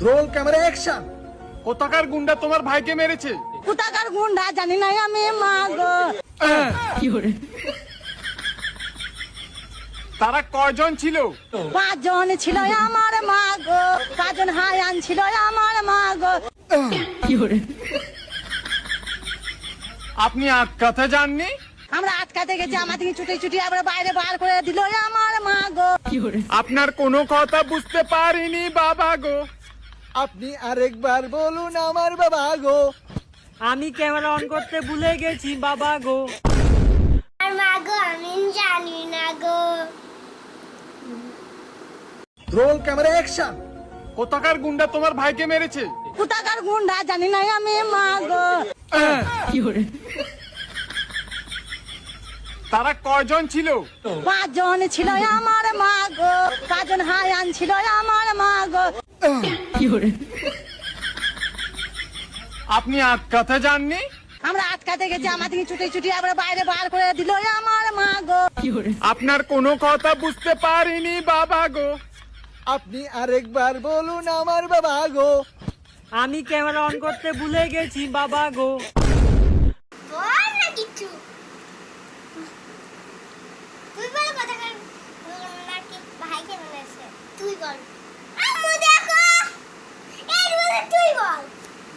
Roll camera action. কোথাকার গুন্ডা তোমার ভাইকে মেরেছে? কোথাকার গুন্ডা জানি না আমি, মা গো। তারা কয়জন ছিল? 5 জন ছিল আমার, মা গো। 5 জন হায়ান ছিল আমার, মা গো। আপনি আটকাতে যাননি? আমরা আটকাতে গেছি, আমার থেকে ছুটে ছুটি আবার বাইরে বার করে দিল আমার, মা গো। আপনার কোনো কথা বুঝতে পারিনি বাবা গো। আপনি আরেকবার বলুন আমার বাবা গো। আমি ক্যামেরা অন করতে ভুলে গেছি বাবা গো। আর মা গো, আমি জানি না গো। Roll camera action. কোথাকার গুন্ডা তোমার ভাইকে মেরেছে? কোথাকার গুন্ডা জানি না আমি, মা গো। তারা কয়জন ছিল? 5 জন ছিল আমার, মা গো। 5 জন হায়ান ছিল আমার, মা গো। আপনি আটকাতে যাননি? আমরা আটকাতে গেছি, আমার থেকে ছুটে ছুটি আবার বাইরে বার করে দিল আমার, মা গো। আপনার কোনো কথা বুঝতে পারিনি বাবা গো। আপনি আরেকবার বলুন আমার বাবা গো। আমি ক্যামেরা অন করতে ভুলে গেছি বাবা গো। বল না কিছু। তুই বল কোথাকার নাকি ভাইকে মেরেছে, তুই বল।